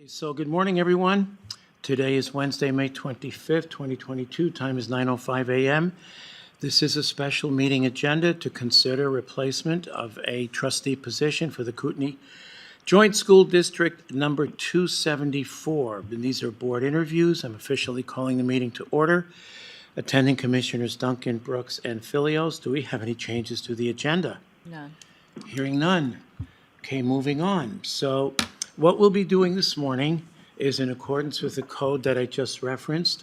So good morning, everyone. Today is Wednesday, May 25th, 2022. Time is 9:05 a.m. This is a special meeting agenda to consider replacement of a trustee position for the Kootenai Joint School District number 274. And these are board interviews. I'm officially calling the meeting to order. Attending Commissioners Duncan, Brooks, and Filios. Do we have any changes to the agenda? None. Hearing none. Okay, moving on. So what we'll be doing this morning is in accordance with the code that I just referenced.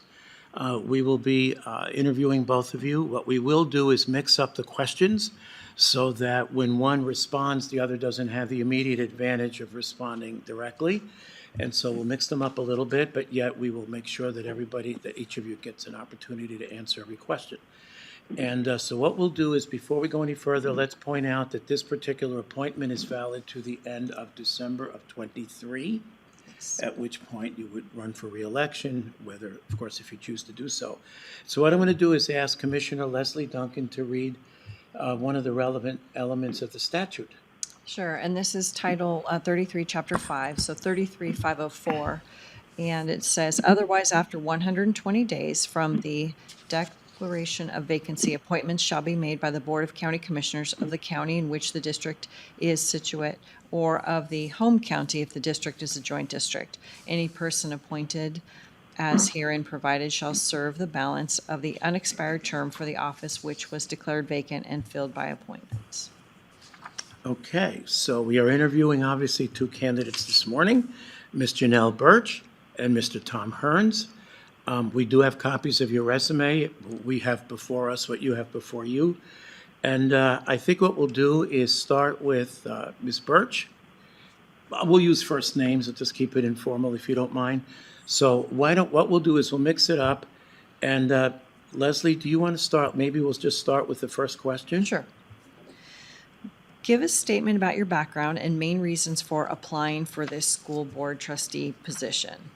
We will be interviewing both of you. What we will do is mix up the questions so that when one responds, the other doesn't have the immediate advantage of responding directly. And so we'll mix them up a little bit, but yet we will make sure that that each of you gets an opportunity to answer every question. And so what we'll do is, before we go any further, let's point out that this particular appointment is valid to the end of December of '23, at which point you would run for re-election, whether, of course, if you choose to do so. So what I'm going to do is ask Commissioner Leslie Duncan to read one of the relevant elements of the statute. Sure, and this is Title 33, Chapter 5, so 33504. And it says, otherwise, after 120 days from the declaration of vacancy, appointments shall be made by the Board of County Commissioners of the county in which the district is situate, or of the home county if the district is a joint district. Any person appointed as herein provided shall serve the balance of the unexpired term for the office which was declared vacant and filled by appointments. Okay, so we are interviewing, obviously, two candidates this morning, Ms. Janelle Birch and Mr. Tom Hearns. We do have copies of your resume. We have before us what you have before you. And I think what we'll do is start with Ms. Birch. We'll use first names and just keep it informal if you don't mind. So what we'll do is we'll mix it up. And Leslie, do you want to start? Maybe we'll just start with the first question. Sure. Give a statement about your background and main reasons for applying for this school board trustee position.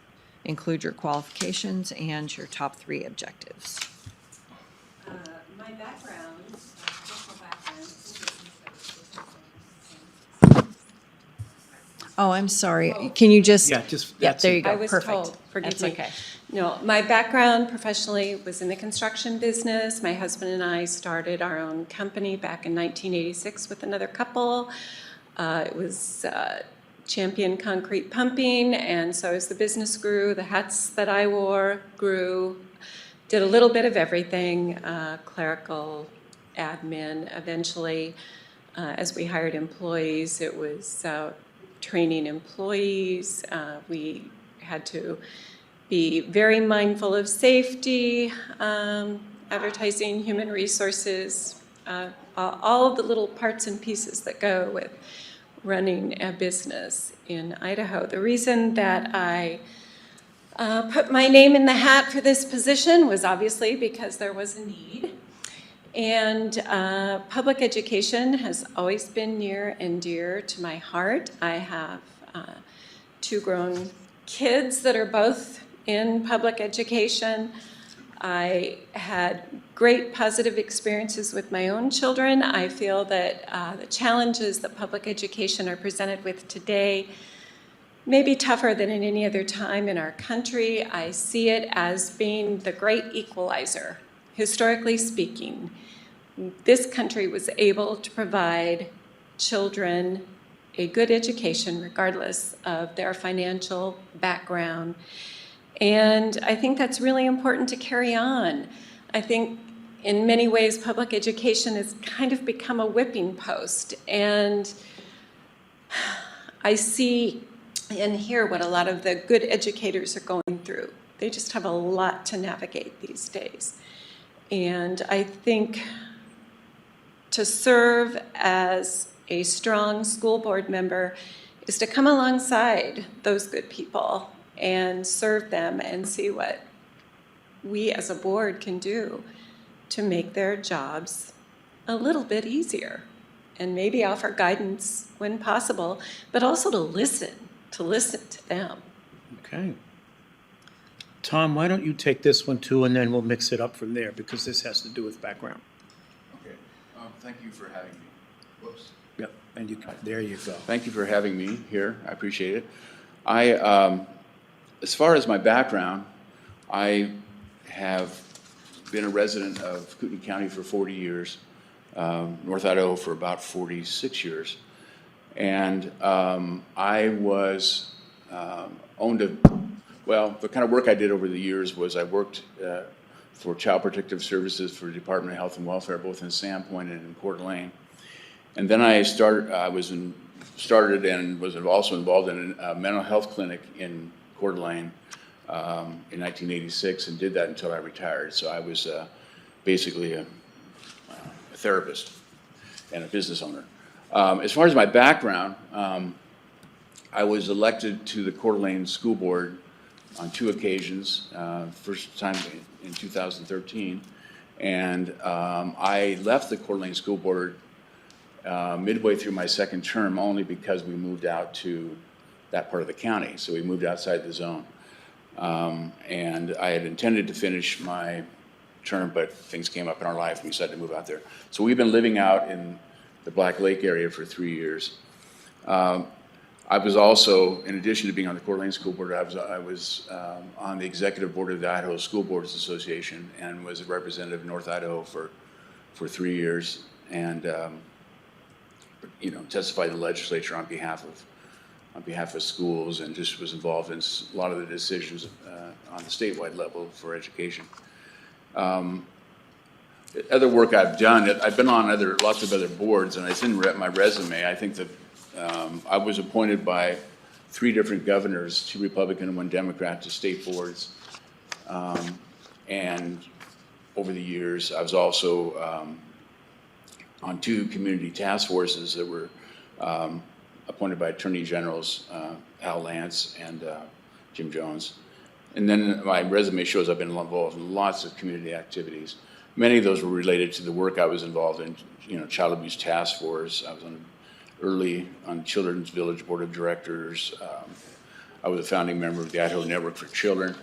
Include your qualifications and your top 3 objectives. My background, personal background. Oh, I'm sorry. Can you just? Yeah, just Yeah, that's there it. you go. I was Perfect. told, forgive That's me. okay. No, my background professionally was in the construction business. My husband and I started our own company back in 1986 with another couple. It was Champion Concrete Pumping, and so as the business grew, the hats that I wore grew. Did a little bit of everything, clerical, admin. Eventually, as we hired employees, it was training employees. We had to be very mindful of safety, advertising, human resources, all of the little parts and pieces that go with running a business in Idaho. The reason that I put my name in the hat for this position was obviously because there was a need. And public education has always been near and dear to my heart. I have 2 grown kids that are both in public education. I had great positive experiences with my own children. I feel that the challenges that public education are presented with today may be tougher than in any other time in our country. I see it as being the great equalizer. Historically speaking, this country was able to provide children a good education regardless of their financial background. And I think that's really important to carry on. I think in many ways public education has kind of become a whipping post. And I see and hear what a lot of the good educators are going through. They just have a lot to navigate these days. And I think to serve as a strong school board member is to come alongside those good people and serve them and see what we as a board can do to make their jobs a little bit easier and maybe offer guidance when possible, but also to listen to them. Okay. Tom, why don't you take this one too, and then we'll mix it up from there, because this has to do with background. Okay, thank you for having me. Whoops. Yep, and there you go. Thank you for having me here. I appreciate it. As far as my background, I have been a resident of Kootenai County for 40 years, North Idaho for about 46 years. And I was the kind of work I did over the years was I worked for Child Protective Services for the Department of Health and Welfare, both in Sandpoint and in Coeur d'Alene. And then I started and was also involved in a mental health clinic in Coeur d'Alene in 1986, and did that until I retired. So I was basically a therapist and a business owner. As far as my background, I was elected to the Coeur d'Alene School Board on 2 occasions. First time in 2013, and I left the Coeur d'Alene School Board midway through my second term, only because we moved out to that part of the county. So we moved outside the zone. And I had intended to finish my term, but things came up in our life and we decided to move out there. So we've been living out in the Black Lake area for 3 years. I was also, in addition to being on the Coeur d'Alene School Board, I was on the executive board of the Idaho School Boards Association, and was a representative of North Idaho for 3 years, and testified in the legislature on behalf of schools, and just was involved in a lot of the decisions on the statewide level for education. Other work I've done, I've been on lots of other boards, and it's in my resume. I think that I was appointed by 3 different governors, 2 Republican and 1 Democrat, to state boards. And over the years, I was also on 2 community task forces that were appointed by Attorney Generals Al Lance and Jim Jones. And then my resume shows I've been involved in lots of community activities. Many of those were related to the work I was involved in, Child Abuse Task Force. I was on Children's Village Board of Directors. I was a founding member of the Idaho Network for Children.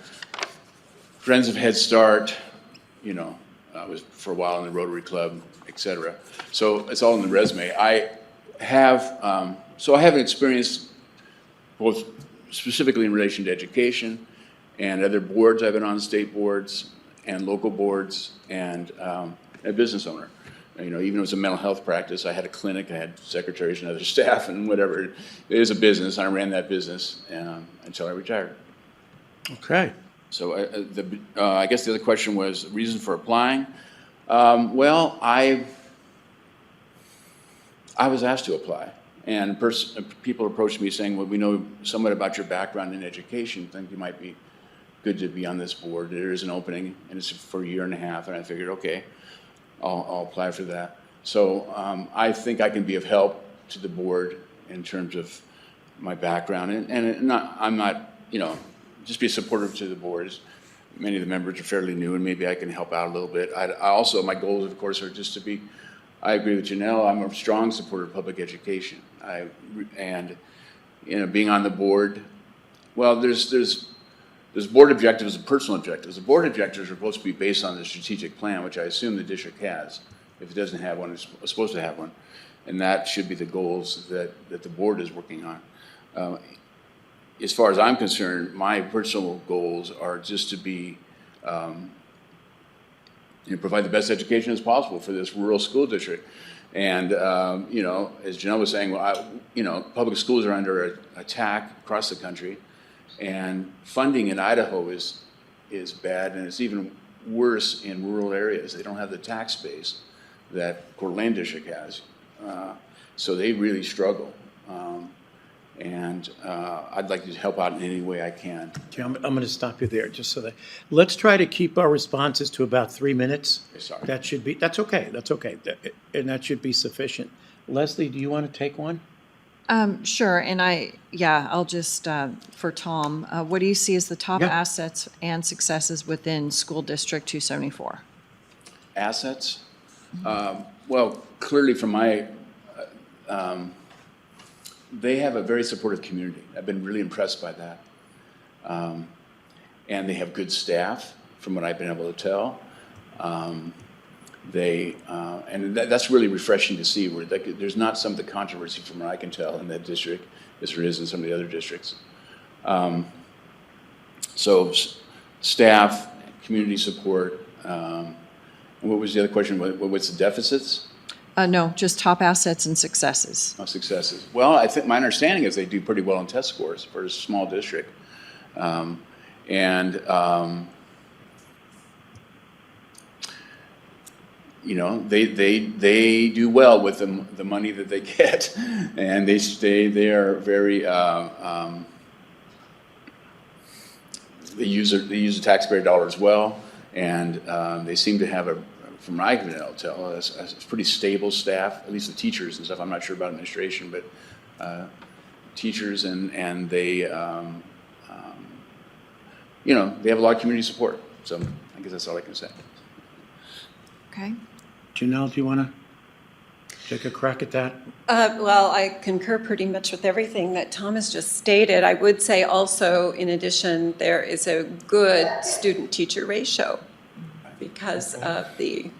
Friends of Head Start, I was for a while in the Rotary Club, etc. So it's all in the resume. I have an experience both specifically in relation to education and other boards. I've been on state boards and local boards, and a business owner. Even though it was a mental health practice, I had a clinic, I had secretaries and other staff and whatever. It is a business. I ran that business until I retired. Okay. So I guess the other question was reason for applying. I was asked to apply, and people approached me saying, well, we know somewhat about your background in education, think you might be good to be on this board. There is an opening, and it's for 1.5 years, and I figured, okay, I'll apply for that. So I think I can be of help to the board in terms of my background, I'm not, just be supportive to the board. Many of the members are fairly new, and maybe I can help out a little bit. I also, my goals, of course, are just to be, I agree with Janelle, I'm a strong supporter of public education. Being on the board, well, there's board objectives and personal objectives. The board objectives are supposed to be based on the strategic plan, which I assume the district has. If it doesn't have one, it's supposed to have one. And that should be the goals that the board is working on. As far as I'm concerned, my personal goals are just to be, provide the best education as possible for this rural school district. And, as Janelle was saying, public schools are under attack across the country. And funding in Idaho is bad, and it's even worse in rural areas. They don't have the tax base that Coeur d'Alene District has, so they really struggle. I'd like to help out in any way I can. Okay, I'm going to stop you there, just so that, let's try to keep our responses to about 3 minutes. Sorry. That's okay, and that should be sufficient. Leslie, do you want to take one? Sure, and I'll just, for Tom, what do you see as the top Yeah. assets and successes within School District 274? Assets? Well, clearly from my, they have a very supportive community. I've been really impressed by that. And they have good staff, from what I've been able to tell. That's really refreshing to see, where there's not some of the controversy from what I can tell in that district as there is in some of the other districts. So staff, community support. What was the other question? What's the deficits? No, just top assets and successes. Oh, successes. Well, I think my understanding is they do pretty well on test scores for a small district. You know, they do well with the money that they get, and they are very they use the taxpayer dollars well, and they seem to have from what I can tell, a pretty stable staff, at least the teachers and stuff. I'm not sure about administration, but teachers and they, you know, they have a lot of community support. So I guess that's all I can say. Okay. Janelle, do you want to take a crack at that? Well, I concur pretty much with everything that Thomas just stated. I would say also, in addition, there is a good student-teacher ratio because of the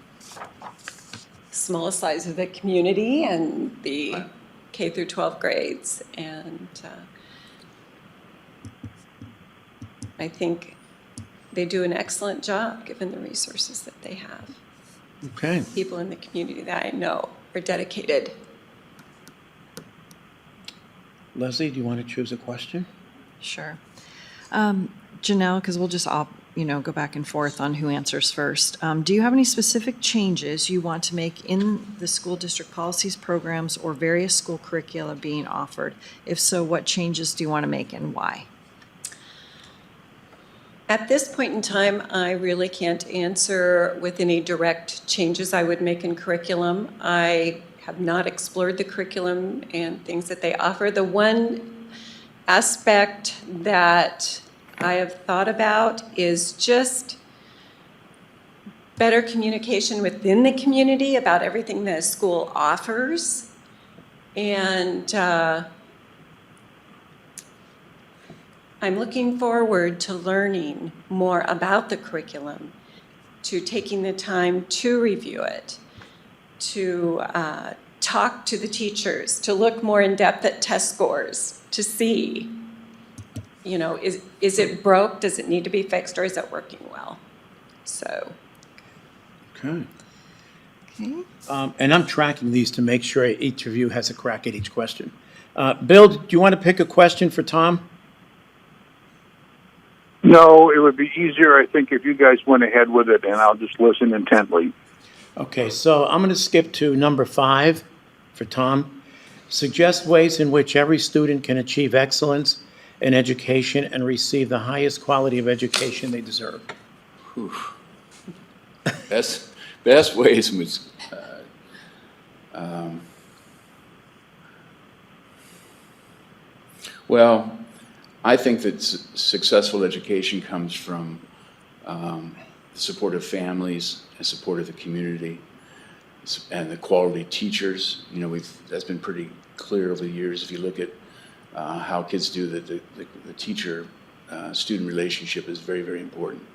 small size of the community and the K through 12 grades. And I think they do an excellent job given the resources that they have. Okay. People in the community that I know are dedicated. Leslie, do you want to choose a question? Sure. Janelle, because we'll just all, go back and forth on who answers first. Do you have any specific changes you want to make in the school district policies, programs, or various school curricula being offered? If so, what changes do you want to make and why? At this point in time, I really can't answer with any direct changes I would make in curriculum. I have not explored the curriculum and things that they offer. The one aspect that I have thought about is just better communication within the community about everything the school offers. And I'm looking forward to learning more about the curriculum, to taking the time to review it, to talk to the teachers, to look more in depth at test scores, to see, is it broke? Does it need to be fixed, or is it working well? So. Okay. Okay. And I'm tracking these to make sure each of you has a crack at each question. Bill, do you want to pick a question for Tom? No, it would be easier, I think, if you guys went ahead with it, and I'll just listen intently. Okay, so I'm going to skip to number 5 for Tom. Suggest ways in which every student can achieve excellence in education and receive the highest quality of education they deserve. Best ways was, well, I think that successful education comes from the support of families and support of the community and the quality teachers. That's been pretty clear over the years. If you look at how kids do, the teacher-student relationship is very, very important.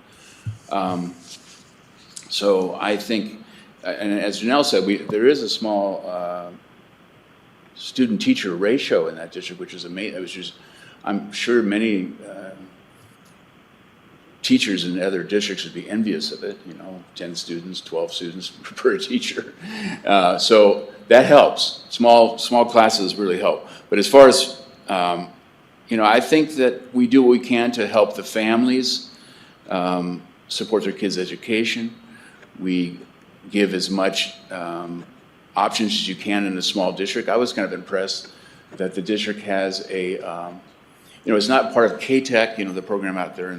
So I think, and as Janelle said, there is a small student-teacher ratio in that district, which is amazing. I'm sure many teachers in other districts would be envious of it, 10 students, 12 students per teacher. So that helps. Small classes really help. But as far as, I think that we do what we can to help the families support their kids' education. We give as much options as you can in a small district. I was kind of impressed that the district has it's not part of K-Tech, the program out there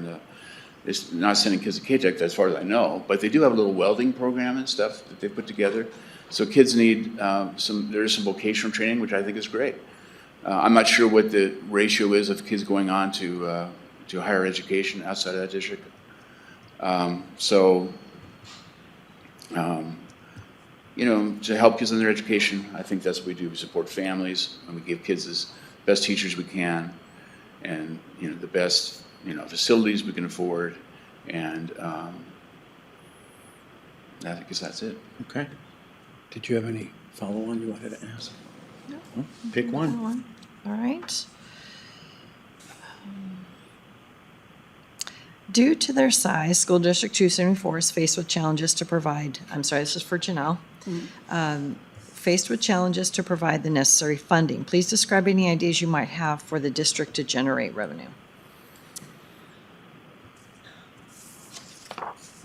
it's not sending kids to K-Tech as far as I know, but they do have a little welding program and stuff that they put together. So kids need there is some vocational training, which I think is great. I'm not sure what the ratio is of kids going on to higher education outside of that district. To help kids in their education, I think that's what we do. We support families, and we give kids the best teachers we can, and the best facilities we can afford, and I guess that's it. Okay. Did you have any follow-on you wanted to ask? No. Pick one. All right. Due to their size, School District 274 is faced with challenges to provide, I'm sorry, this is for Janelle. Faced with challenges to provide the necessary funding. Please describe any ideas you might have for the district to generate revenue.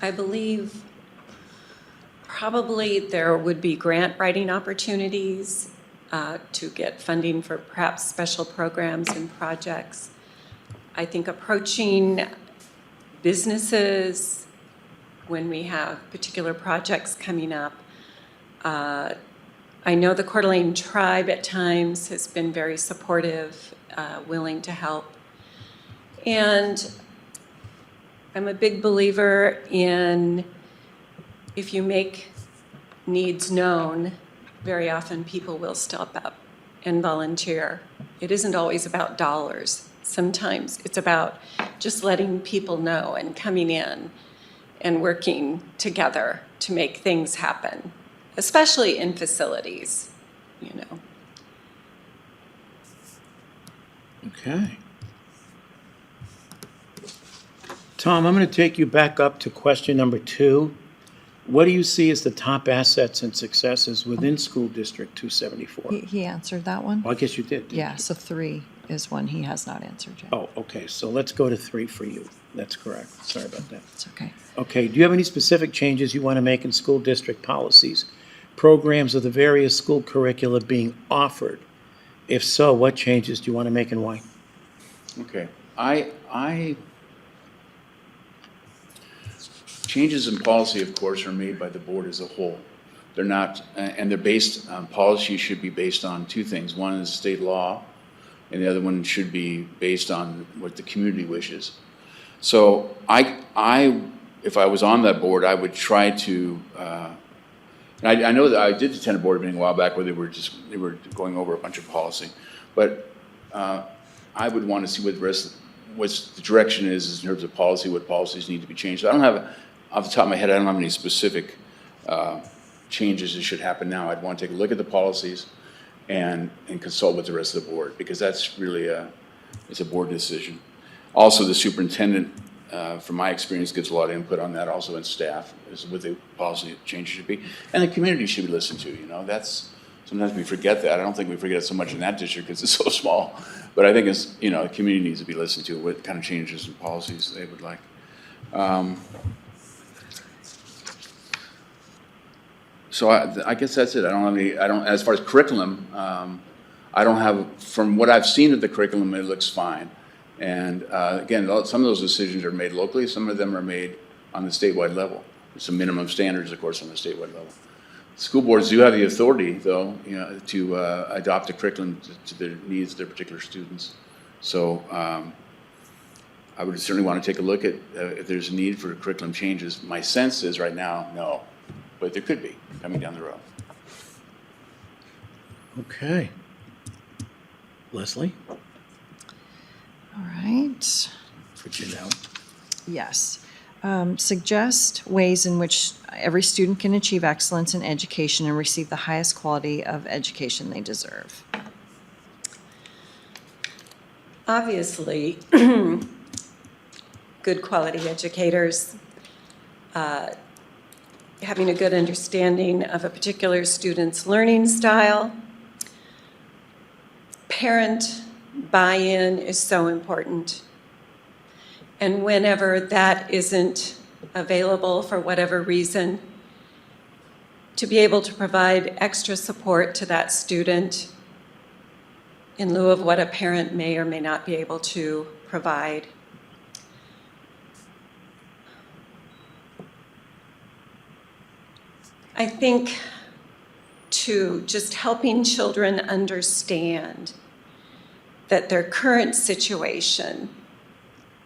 I believe probably there would be grant writing opportunities to get funding for perhaps special programs and projects. I think approaching businesses when we have particular projects coming up. I know the Coeur d'Alene tribe at times has been very supportive, willing to help. And I'm a big believer in if you make needs known, very often people will step up and volunteer. It isn't always about dollars. Sometimes it's about just letting people know and coming in and working together to make things happen, especially in facilities, you know. Okay. Tom, I'm going to take you back up to question number 2. What do you see as the top assets and successes within School District 274? He answered that one? Well, I guess you did. didn't Yeah, you? so 3 is one he has not answered yet. Oh, okay, so let's go to 3 for you. That's correct. Sorry about that. It's okay. Okay, do you have any specific changes you want to make in school district policies, programs of the various school curricula being offered? If so, what changes do you want to make and why? Okay, changes in policy, of course, are made by the board as a whole. They're not, and they're based on, policy should be based on 2 things. One is state law, and the other one should be based on what the community wishes. So if I was on that board, I would try to, and I know that I did attend a board meeting a while back where they were going over a bunch of policy, but I would want to see what the direction is in terms of policy, what policies need to be changed. I don't have, off the top of my head, I don't have any specific changes that should happen now. I'd want to take a look at the policies and consult with the rest of the board, because that's really it's a board decision. Also, the superintendent, from my experience, gives a lot of input on that, also in staff, is what the policy changes should be. And the community should be listened to, you know. That's, sometimes we forget that. I don't think we forget it so much in that district because it's so small. But I think it's, you know, the community needs to be listened to, what kind of changes and policies they would like. So I guess that's it. I don't have any, as far as curriculum, I don't have, from what I've seen of the curriculum, it looks fine. And again, some of those decisions are made locally, some of them are made on the statewide level. There's some minimum standards, of course, on the statewide level. School boards do have the authority, though, you know, to adopt a curriculum to the needs of their particular students. So I would certainly want to take a look at if there's a need for curriculum changes. My sense is right now, no, but there could be coming down the road. Okay. Leslie? All right. For Janelle. Yes. Suggest ways in which every student can achieve excellence in education and receive the highest quality of education they deserve. Obviously, good quality educators, having a good understanding of a particular student's learning style. Parent buy-in is so important. And whenever that isn't available for whatever reason, to be able to provide extra support to that student in lieu of what a parent may or may not be able to provide. I think, too, just helping children understand that their current situation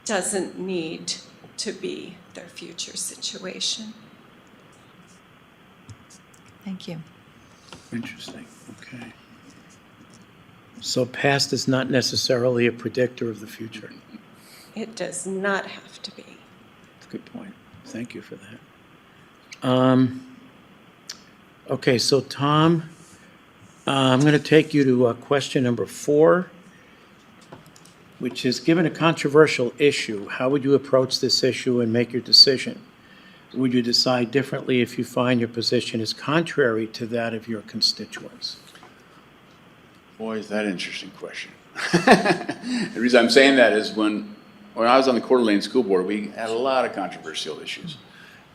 doesn't need to be their future situation. Thank you. Interesting, okay. So past is not necessarily a predictor of the future. It does not have to be. That's a good point. Thank you for that. Okay, so Tom, I'm going to take you to question number 4. which is, given a controversial issue, how would you approach this issue and make your decision? Would you decide differently if you find your position is contrary to that of your constituents? Boy, is that an interesting question. The reason I'm saying that is when I was on the Coeur d'Alene School Board, we had a lot of controversial issues.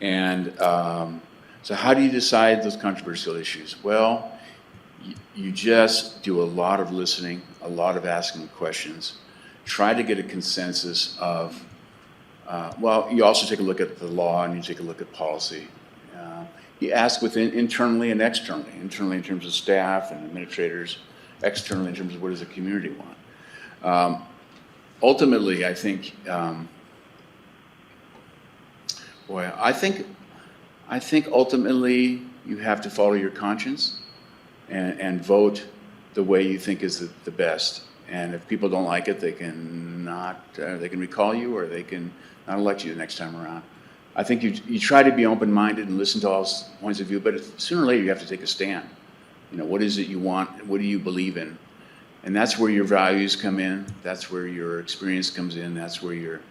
And so how do you decide those controversial issues? Well, you just do a lot of listening, a lot of asking questions, try to get a consensus of, well, you also take a look at the law and you take a look at policy. You ask internally and externally in terms of staff and administrators, externally in terms of what does the community want. Ultimately, I think, I think ultimately you have to follow your conscience and vote the way you think is the best. And if people don't like it, they can recall you, or they can not elect you the next time around. I think you try to be open-minded and listen to all points of view, but sooner or later you have to take a stand. You know, what is it you want? What do you believe in? And that's where your values come in. That's where your experience comes in. That's where your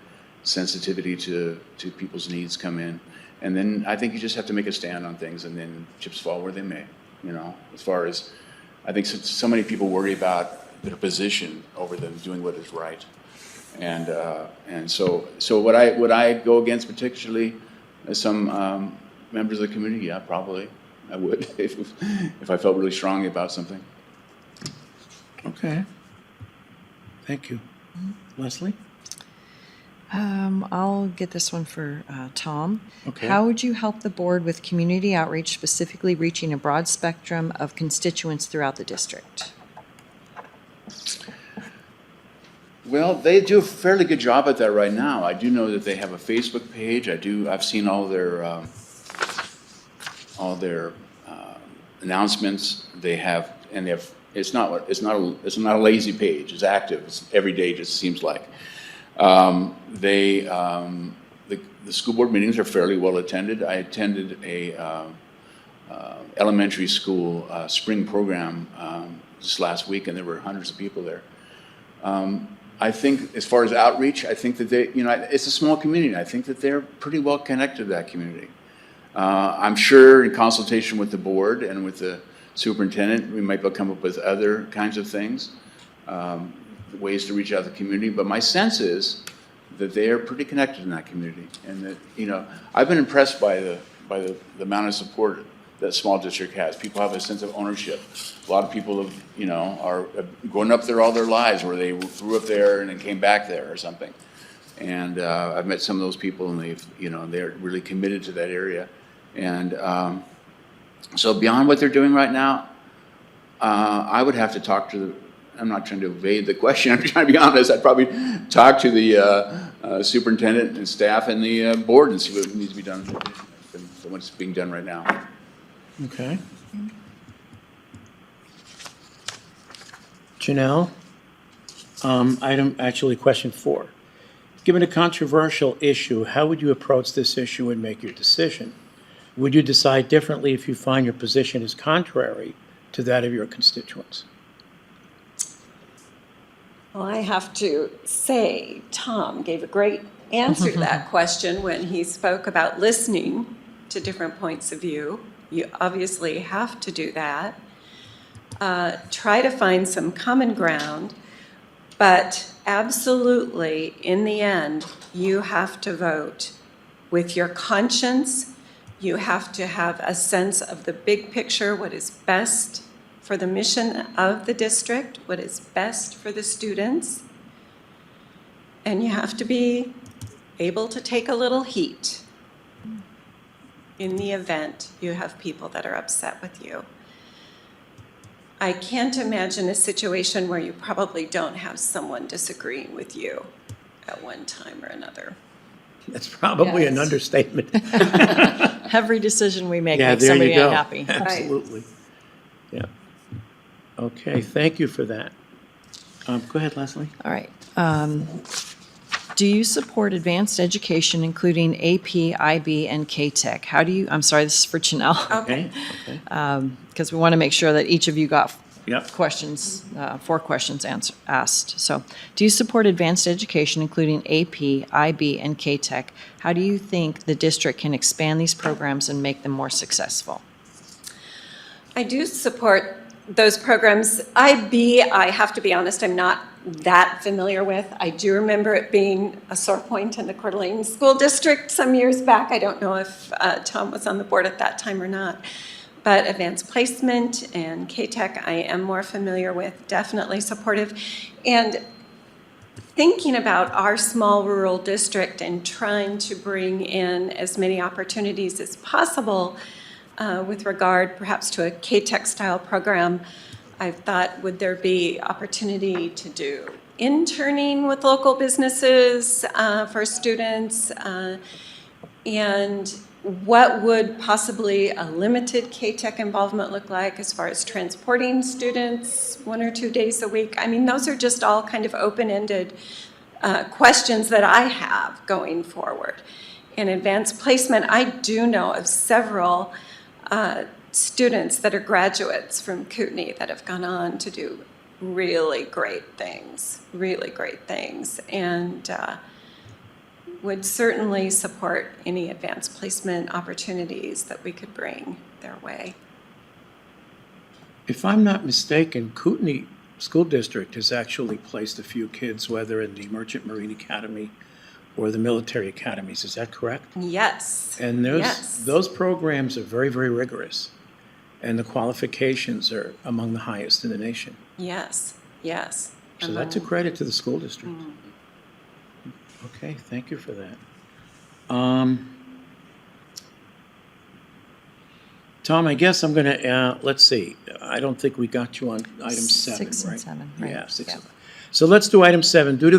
sensitivity to people's needs come in. And then I think you just have to make a stand on things, and then chips fall where they may. You know, as far as I think so many people worry about their position over them doing what is right. And so would I go against particularly some members of the community? Yeah, probably I would if I felt really strongly about something. Okay. Thank you. Leslie? I'll get this one for Tom. Okay. How would you help the board with community outreach, specifically reaching a broad spectrum of constituents throughout the district? Well, they do a fairly good job at that right now. I do know that they have a Facebook page. I've seen all their announcements. It's not a lazy page. It's active. It's every day. Just seems like. The school board meetings are fairly well attended. I attended a elementary school spring program just last week, and there were hundreds of people there. I think as far as outreach, I think that it's a small community. I think that they're pretty well connected to that community. I'm sure in consultation with the board and with the superintendent, we might be able to come up with other kinds of things, ways to reach out to the community. But my sense is that they are pretty connected in that community, and that I've been impressed by the amount of support that small district has. People have a sense of ownership. A lot of people are growing up there all their lives, or they grew up there and then came back there or something. And I've met some of those people, and they're really committed to that area. And so beyond what they're doing right now, I would have to talk to I'm not trying to evade the question. I'm trying to be honest. I'd probably talk to the superintendent and staff and the board and see what needs to be done than what's being done right now. Okay. Janelle, question 4. Given a controversial issue, how would you approach this issue and make your decision? Would you decide differently if you find your position is contrary to that of your constituents? Well, I have to say, Tom gave a great answer to that question when he spoke about listening to different points of view. You obviously have to do that. Try to find some common ground, but absolutely, in the end, you have to vote with your conscience. You have to have a sense of the big picture, what is best for the mission of the district, what is best for the students. And you have to be able to take a little heat in the event you have people that are upset with you. I can't imagine a situation where you probably don't have someone disagreeing with you at one time or another. That's probably an Yes. understatement. Every decision we make Yeah, makes there you somebody go. unhappy. Absolutely. Yeah. Okay, thank you for that. Go ahead, Leslie. All right. Do you support advanced education, including AP, IB, and K-Tech? I'm sorry, this is for Janelle, Okay. because we want to make sure that each of you got Yep. questions, 4 questions asked. So, do you support advanced education, including AP, IB, and K-Tech? How do you think the district can expand these programs and make them more successful? I do support those programs. IB, I have to be honest, I'm not that familiar with. I do remember it being a sore point in the Coeur d'Alene School District some years back. I don't know if Tom was on the board at that time or not. But advanced placement and K-Tech, I am more familiar with, definitely supportive. And thinking about our small rural district and trying to bring in as many opportunities as possible with regard perhaps to a K-Tech style program, I've thought, would there be opportunity to do interning with local businesses for students? And what would possibly a limited K-Tech involvement look like as far as transporting students 1 or 2 days a week? I mean, those are just all kind of open-ended questions that I have going forward. In advanced placement, I do know of several students that are graduates from Kootenai that have gone on to do really great things, and would certainly support any advanced placement opportunities that we could bring their way. If I'm not mistaken, Kootenai School District has actually placed a few kids, whether in the Merchant Marine Academy or the military academies. Is that correct? Yes. And Yes. those programs are very, very rigorous, and the qualifications are among the highest in the nation. Yes. So that's a credit to the school district. Okay, thank you for that. Tom, I guess I'm going to, let's see, I don't think we got you on item 7, 6 and right? 7, right. Yeah, 6 Yeah. and 7. So let's do item 7. Due to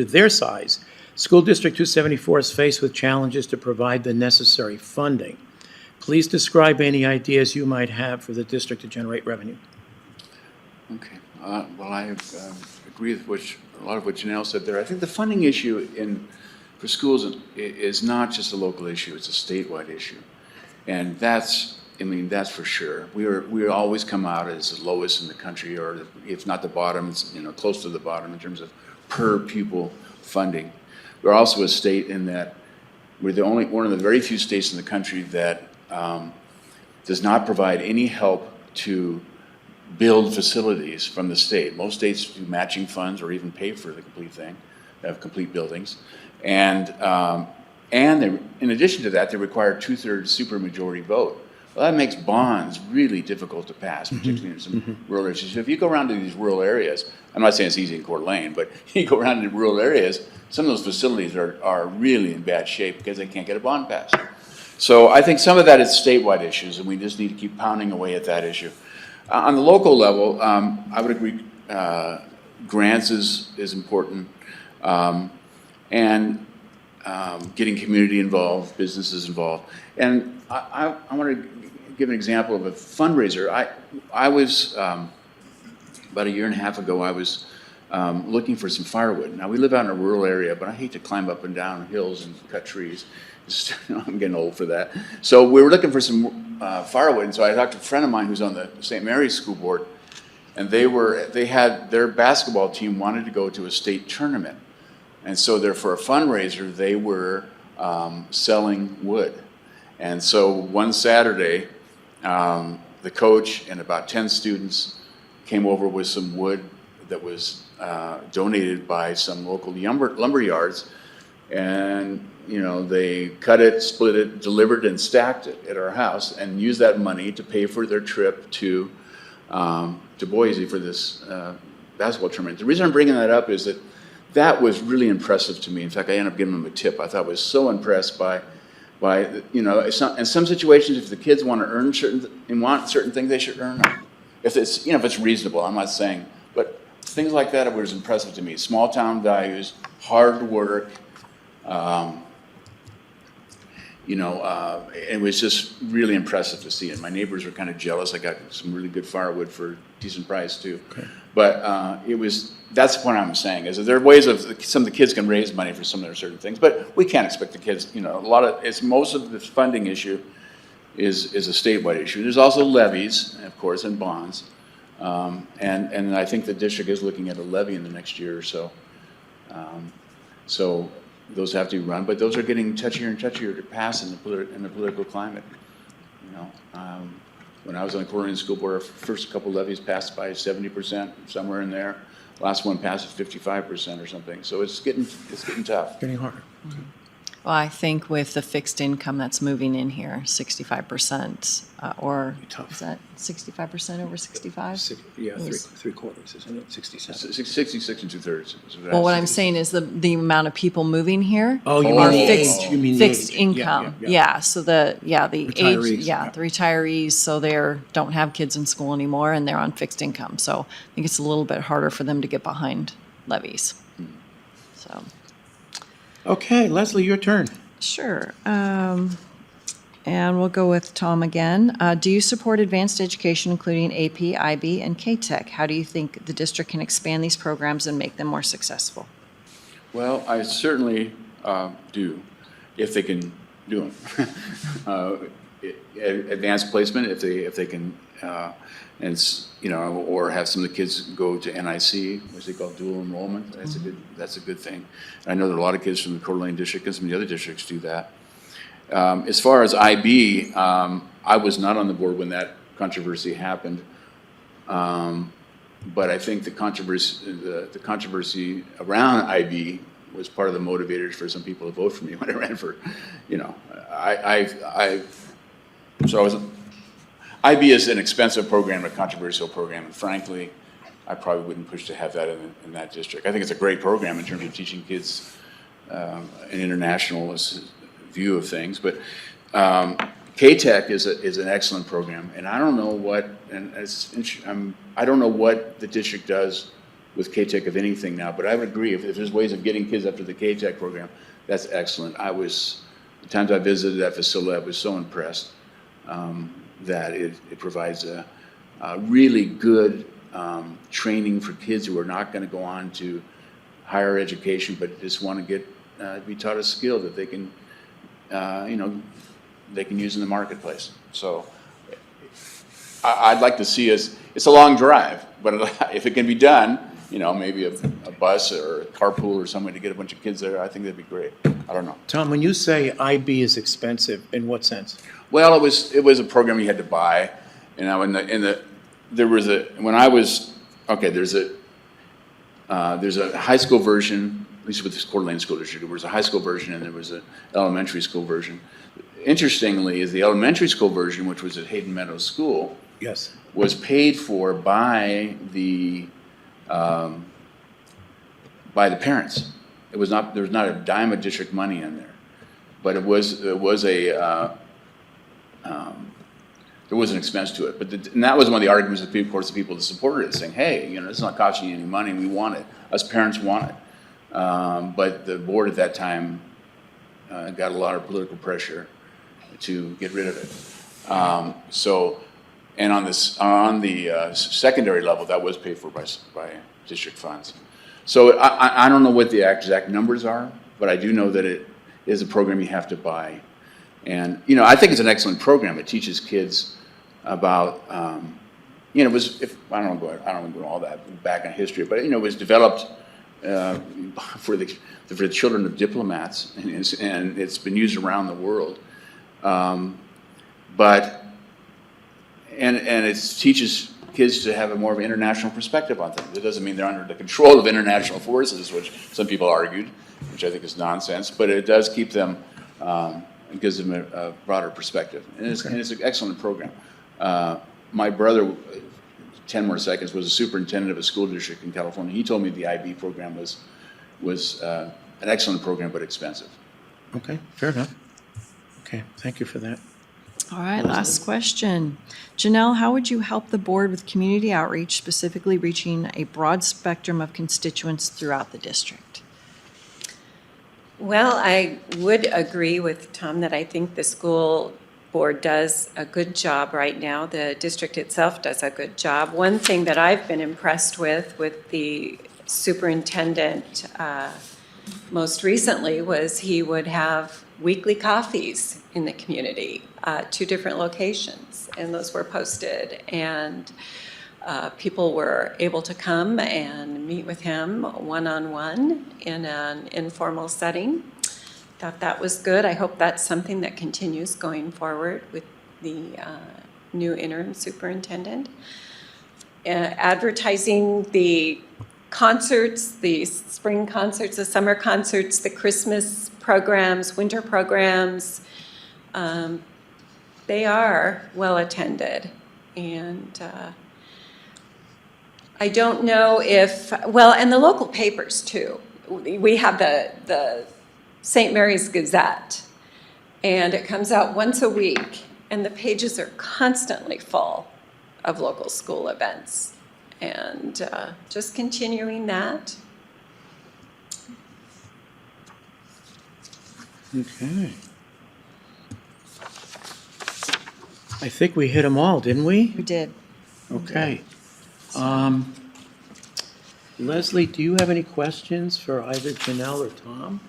their size, School District 274 is faced with challenges to provide the necessary funding. Please describe any ideas you might have for the district to generate revenue. Okay. Well, I agree with a lot of what Janelle said there. I think the funding issue for schools is not just a local issue; it's a statewide issue, and that's for sure. We always come out as the lowest in the country, or if not the bottom, it's close to the bottom in terms of per pupil funding. We're also a state in that we're one of the very few states in the country that does not provide any help to build facilities from the state. Most states do matching funds or even pay for the complete thing, have complete buildings. And they, in addition to that, they require 2/3 supermajority vote. Well, that makes bonds really difficult to pass, particularly in some rural areas. So if you go around to these rural areas, I'm not saying it's easy in Coeur d'Alene, but you go around to rural areas, some of those facilities are really in bad shape because they can't get a bond passed. So I think some of that is statewide issues, and we just need to keep pounding away at that issue. On the local level, I would agree, grants is important, and getting community involved, businesses involved. And I want to give an example of a fundraiser. I was, about a year and a half ago, I was looking for some firewood. Now, we live out in a rural area, but I hate to climb up and down hills and cut trees. I'm getting old for that. So we were looking for some firewood, and so I talked to a friend of mine who's on the St. Mary's School Board, and they had their basketball team wanted to go to a state tournament, and so for a fundraiser they were selling wood, and so one Saturday the coach and about 10 students came over with some wood that was donated by some local lumber yards, and they cut it, split it, delivered and stacked it at our house, and used that money to pay for their trip to Boise for this basketball tournament. The reason I'm bringing that up is that was really impressive to me. In fact, I ended up giving them a tip. I thought I was so impressed by in some situations, if the kids want to earn certain things, they should earn them. If it's reasonable, I'm not saying, but things like that was impressive to me. Small town values, hard work. It was just really impressive to see it. My neighbors were kind of jealous. I got some really good firewood for a decent price too. Okay. But that's the point I'm saying, is that there are ways some of the kids can raise money for some of their certain things, but we can't expect the kids, most of the funding issue is a statewide issue. There's also levies, of course, and bonds. And I think the district is looking at a levy in the next year or so. So those have to be run, but those are getting touchier and touchier to pass in the political climate. You know, when I was on the Coeur d'Alene School Board, our first couple levies passed by 70%, somewhere in there. Last one passed at 55% or something. So it's getting tough. Getting harder. Well, I think with the fixed income that's moving in here, 65%, or Tough. is that 65% over 65? Yeah, three quarters, isn't it? 67. 66 and 2/3. Well, what I'm saying is the amount of people moving here Oh, you are mean the fixed, age. You mean the fixed age. Yeah, income. yeah. Yeah, so the age, Retirees, yeah, yeah. the retirees, so don't have kids in school anymore and they're on fixed income. So I think it's a little bit harder for them to get behind levies. So, Okay, Leslie, your turn. sure. And we'll go with Tom again. Do you support advanced education, including AP, IB, and K-Tech? How do you think the district can expand these programs and make them more successful? Well, I certainly do, if they can do them. Advanced placement, if they can, or have some of the kids go to NIC, which they call dual enrollment. That's a good thing. And I know that a lot of kids from the Coeur d'Alene district and some of the other districts do that. As far as IB, I was not on the board when that controversy happened. But I think the controversy around IB was part of the motivators for some people to vote for me when I ran for, IB is an expensive program, a controversial program, and frankly, I probably wouldn't push to have that in that district. I think it's a great program in terms of teaching kids an internationalist view of things, but K-Tech is an excellent program, and I don't know what I don't know what the district does with K-Tech, if anything, now. But I would agree if there's ways of getting kids up to the K-Tech program, that's excellent. The times I visited that facility, I was so impressed that it provides a really good training for kids who are not going to go on to higher education, but just want to get be taught a skill that they can they can use in the marketplace. So I'd like to see us, it's a long drive, but if it can be done, maybe a bus or a carpool or something to get a bunch of kids there, I think that'd be great. I don't know. Tom, when you say IB is expensive, in what sense? Well, it was a program you had to buy, there's a high school version, at least with this Coeur d'Alene School District. There was a high school version and there was an elementary school version. Interestingly, is the elementary school version, which was at Hayden Meadows School, Yes. was paid for by the parents. There was not a dime of district money in there, but there was an expense to it. And that was one of the arguments of course, the people that supported it, saying, "Hey, it's not costing you any money. We want it. Us parents want it." But the board at that time got a lot of political pressure to get rid of it. And on the secondary level, that was paid for by district funds. So I don't know what the exact numbers are, but I do know that it is a program you have to buy. And I think it's an excellent program. It teaches kids about I don't want to go all that back in history, but it was developed for the children of diplomats, and it's been used around the world. And it teaches kids to have a more of an international perspective on things. It doesn't mean they're under the control of international forces, which some people argued, which I think is nonsense, but it does keep them, it gives them a broader perspective. And it's an excellent program. My brother, 10 more seconds, was a superintendent of a school district in California. He told me the IB program was an excellent program, but expensive. Okay, fair enough. Okay, thank you for that. All right, last question. Janelle, how would you help the board with community outreach, specifically reaching a broad spectrum of constituents throughout the district? Well, I would agree with Tom that I think the school board does a good job right now. The district itself does a good job. One thing that I've been impressed with the superintendent most recently was he would have weekly coffees in the community, 2 different locations, and those were posted. And people were able to come and meet with him one-on-one in an informal setting. Thought that was good. I hope that's something that continues going forward with the new interim superintendent. Advertising the concerts, the spring concerts, the summer concerts, the Christmas programs, winter programs, they are well attended. And I don't know if, well, and the local papers too. We have the St. Mary's Gazette, and it comes out once a week, and the pages are constantly full of local school events. And just continuing that. Okay. I think we hit them all, didn't we? We did. Okay. Leslie, do you have any questions for either Janelle or Tom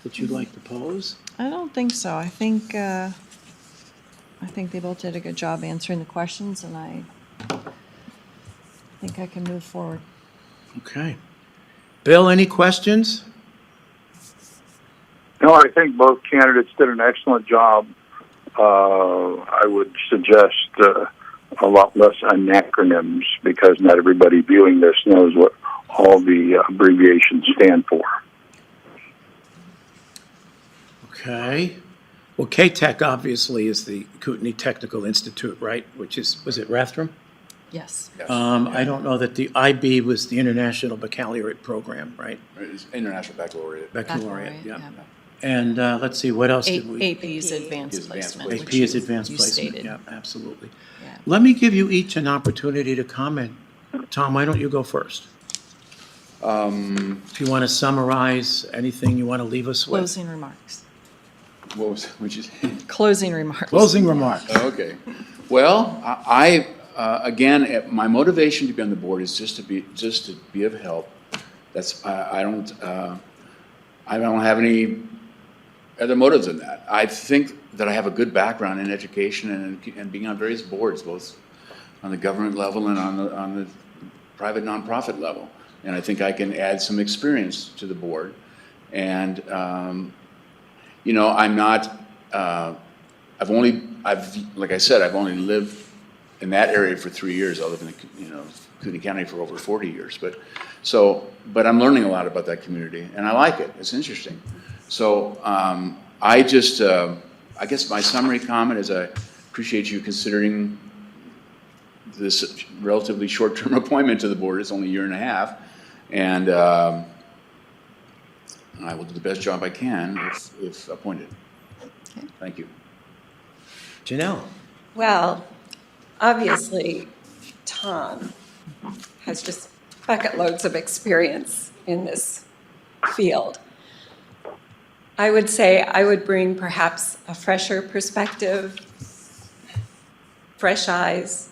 that you'd like to pose? I don't think so. I think they both did a good job answering the questions, and I think I can move forward. Okay. Bill, any questions? No, I think both candidates did an excellent job. I would suggest a lot less acronyms because not everybody viewing this knows what all the abbreviations stand for. Okay. Well, K-Tech obviously is the Kootenai Technical Institute, right? Which is, was it Rathdrum? Yes. I don't know that the IB was the International Baccalaureate Program, right? It's International Baccalaureate. Baccalaureate, yeah. And let's see, what else did we? AP is advanced Advanced placement. placement. AP which is advanced you placement, stated. yeah, absolutely. Yeah. Let me give you each an opportunity to comment. Tom, why don't you go first? If you want to summarize anything you want to leave us with. Closing remarks. What was, what'd you say? Closing remarks. Closing remarks. Okay. Well, I again, my motivation to be on the board is just to be of help. That's, I don't have any other motives than that. I think that I have a good background in education and being on various boards, both on the government level and on the private nonprofit level. And I think I can add some experience to the board. And, you know, I'm not, like I said, I've only lived in that area for 3 years. I live in Kootenai County for over 40 years. But I'm learning a lot about that community, and I like it. It's interesting. So I guess my summary comment is I appreciate you considering this relatively short-term appointment to the board. It's only a year and a half, and I will do the best job I can if appointed. Okay. Thank you. Janelle? Well, obviously, Tom has just bucket loads of experience in this field. I would say I would bring perhaps a fresher perspective, fresh eyes.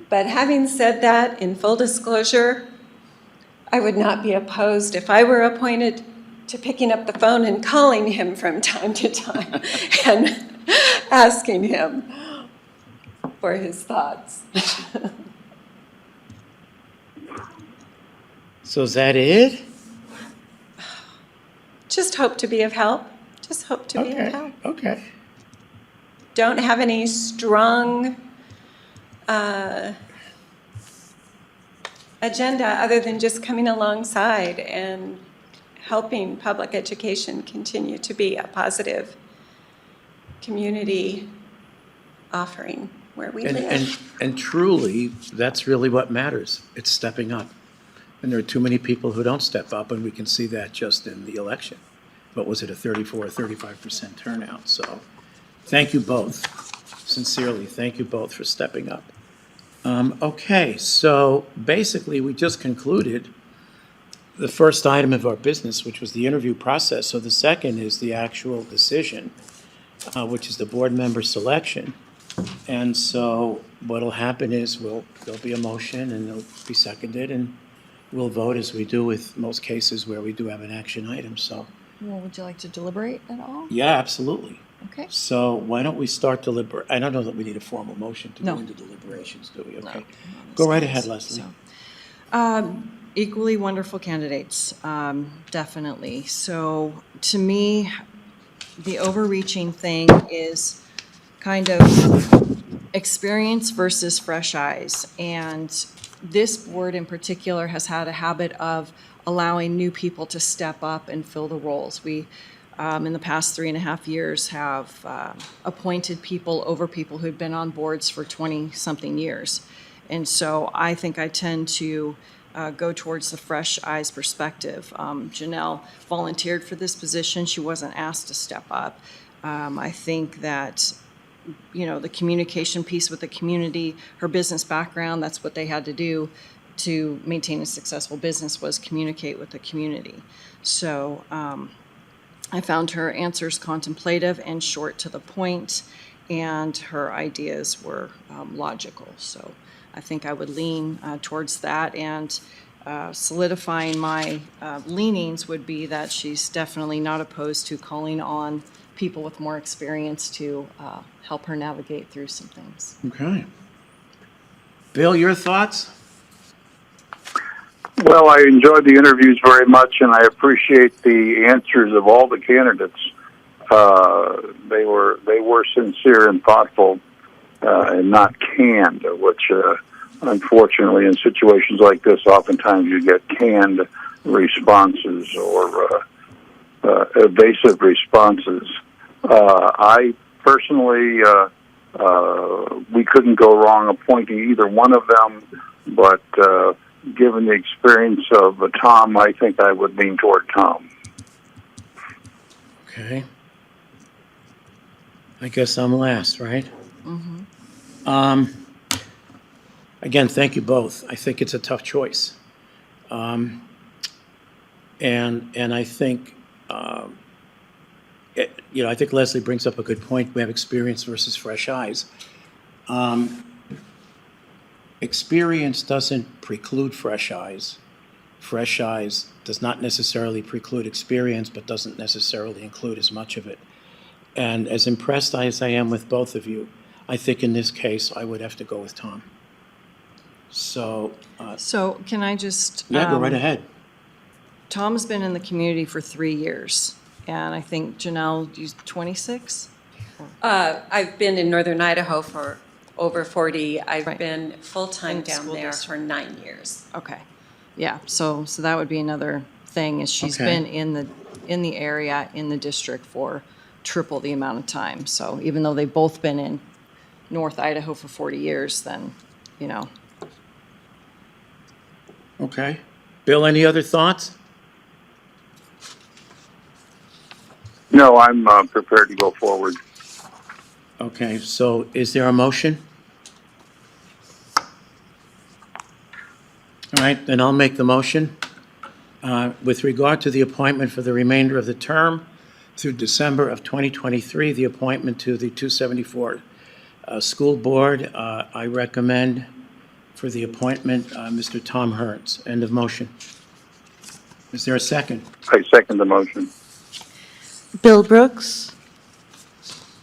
But having said that, in full disclosure, I would not be opposed if I were appointed to picking up the phone and calling him from time to time and asking him for his thoughts. So is that it? Just hope to be of help. Just hope to be of help. Okay. Don't have any strong agenda other than just coming alongside and helping public education continue to be a positive community offering where we live. And truly, that's really what matters. It's stepping up. And there are too many people who don't step up, and we can see that just in the election. What was it, a 34 or 35% turnout? So thank you both. Sincerely, thank you both for stepping up. Okay, so basically, we just concluded the first item of our business, which was the interview process. So the second is the actual decision, which is the board member selection. And so what'll happen is there'll be a motion, and it'll be seconded, and we'll vote as we do with most cases where we do have an action item. So, Well, would you like to deliberate at all? yeah, absolutely. Okay. So why don't we start I don't know that we need a formal motion to go No. into deliberations, do we? No, Okay. not Go this right case, ahead, Leslie. so. Equally wonderful candidates, definitely. So to me, the overreaching thing is kind of experience versus fresh eyes. And this board in particular has had a habit of allowing new people to step up and fill the roles. We, in the past 3.5 years, have appointed people over people who'd been on boards for 20-something years. And so I think I tend to go towards the fresh eyes perspective. Janelle volunteered for this position. She wasn't asked to step up. I think that, the communication piece with the community, her business background, that's what they had to do to maintain a successful business, was communicate with the community. So I found her answers contemplative and short to the point, and her ideas were logical. So I think I would lean towards that, and solidifying my leanings would be that she's definitely not opposed to calling on people with more experience to help her navigate through some things. Okay. Bill, your thoughts? Well, I enjoyed the interviews very much, and I appreciate the answers of all the candidates. They were sincere and thoughtful, and not canned, which unfortunately in situations like this, oftentimes you get canned responses or evasive responses. I personally, we couldn't go wrong appointing either one of them, but given the experience of Tom, I think I would lean toward Tom. Okay. I guess I'm last, right? Mm-hmm. Again, thank you both. I think it's a tough choice. And I think, I think Leslie brings up a good point. We have experience versus fresh eyes. Experience doesn't preclude fresh eyes. Fresh eyes does not necessarily preclude experience, but doesn't necessarily include as much of it. And as impressed as I am with both of you, I think in this case, I would have to go with Tom. So, So can I just? yeah, go right ahead. Tom's been in the community for 3 years, and I think Janelle, you 26? I've been in northern Idaho for over 40. I've Right. been full-time In down school there district. for 9 years. Okay, yeah, so that would be another thing, is she's Okay. been in the area, in the district for triple the amount of time. So even though they've both been in North Idaho for 40 years, then, Okay. Bill, any other thoughts? No, I'm prepared to go forward. Okay, so is there a motion? All right, then I'll make the motion. With regard to the appointment for the remainder of the term through December of 2023, the appointment to the 274 School Board, I recommend for the appointment, Mr. Tom Hearns. End of motion. Is there a second? I second the motion. Bill Brooks,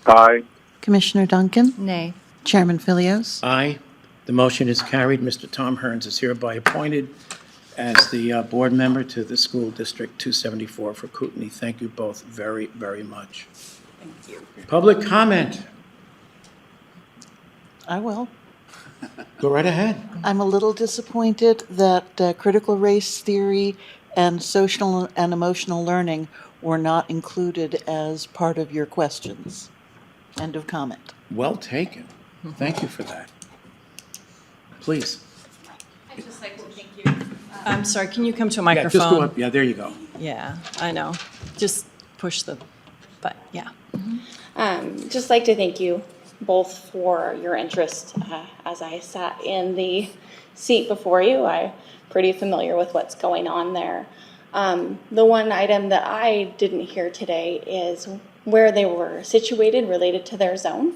Aye. Commissioner Duncan, nay. Chairman Philios. Aye. The motion is carried. Mr. Tom Hearns is hereby appointed as the board member to the School District 274 for Kootenai. Thank you both very, very much. Thank you. Public comment. I will. Go right ahead. I'm a little disappointed that critical race theory and social and emotional learning were not included as part of your questions. End of comment. Well taken. Thank you for that. Please. I'd just like to thank you. I'm sorry, can you come to a Yeah, just go microphone? up. Yeah, there you go. Yeah, I know. Just push but yeah. Just like to thank you both for your interest. As I sat in the seat before you, I'm pretty familiar with what's going on there. The one item that I didn't hear today is where they were situated related to their zone.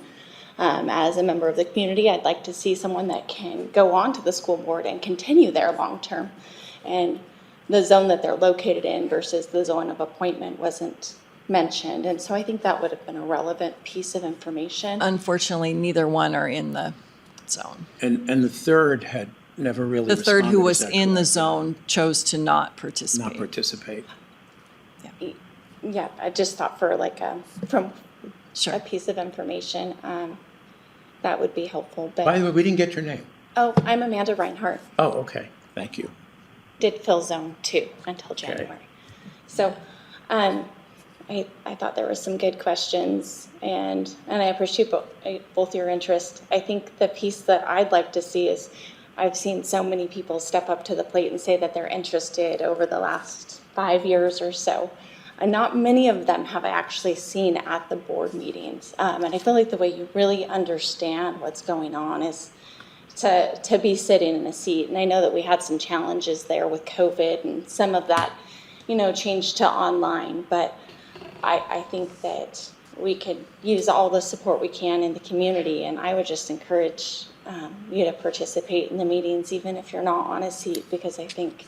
As a member of the community, I'd like to see someone that can go on to the school board and continue there long-term. And the zone that they're located in versus the zone of appointment wasn't mentioned. And so I think that would have been a relevant piece of information. Unfortunately, neither one are in the zone. And the third had never really The responded. third who is was that in the correct? zone chose to not Not participate. participate. Yeah, I just thought for like from Sure. a piece of information, that would be helpful. But By the way, we didn't get your name. oh, I'm Amanda Reinhardt. Oh, okay. Thank you. Did fill zone 2 until January. So I thought there were some good questions, and I appreciate both your interest. I think the piece that I'd like to see is I've seen so many people step up to the plate and say that they're interested over the last 5 years or so. And not many of them have I actually seen at the board meetings. And I feel like the way you really understand what's going on is to be sitting in a seat. And I know that we had some challenges there with COVID and some of that, changed to online. But I think that we could use all the support we can in the community. And I would just encourage you to participate in the meetings, even if you're not on a seat, because I think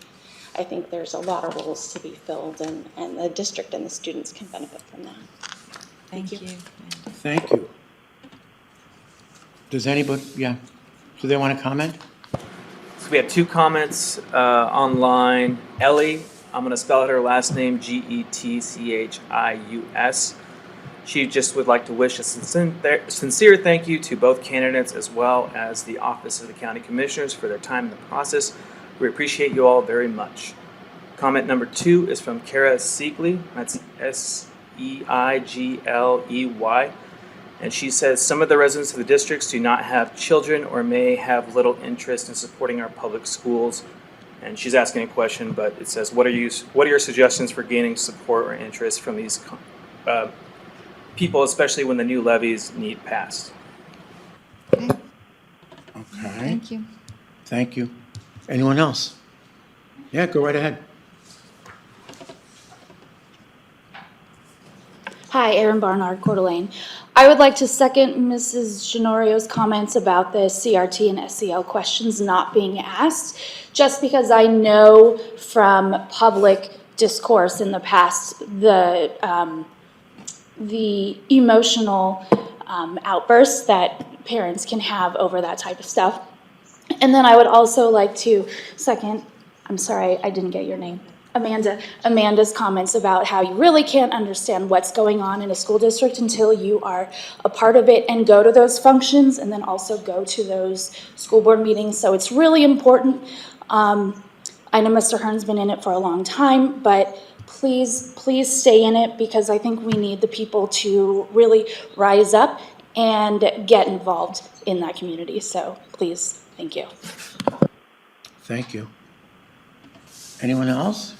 there's a lot of roles to be filled, and the district and the students can benefit from that. Thank you. Thank you. Does anybody, do they want to comment? So we have 2 comments online. Ellie, I'm going to spell out her last name, Getchius. She just would like to wish a sincere thank you to both candidates as well as the Office of the County Commissioners for their time in the process. We appreciate you all very much. Comment number 2 is from Kara Seigley. That's Seigley. And she says, some of the residents of the districts do not have children or may have little interest in supporting our public schools. And she's asking a question, but it says, what are your suggestions for gaining support or interest from these people, especially when the new levies need passed? Okay. Thank you. Thank you. Anyone else? Yeah, go right ahead. Hi, Erin Barnard, Coeur d'Alene. I would like to second Mrs. Genorio's comments about the CRT and SEL questions not being asked, just because I know from public discourse in the past the emotional outbursts that parents can have over that type of stuff. And then I would also like to second, I'm sorry, I didn't get your name. Amanda's comments about how you really can't understand what's going on in a school district until you are a part of it and go to those functions and then also go to those school board meetings. So it's really important. I know Mr. Hearn's been in it for a long time, but please stay in it, because I think we need the people to really rise up and get involved in that community. So please, thank you. Thank you. Anyone else?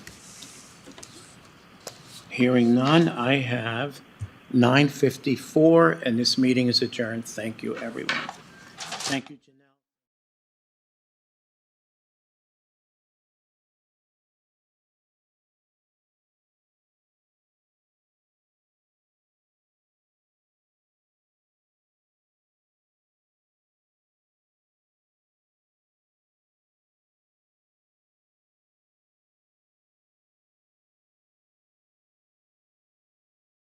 Hearing none, I have 9:54, and this meeting is adjourned. Thank you, everyone. Thank you, Janelle.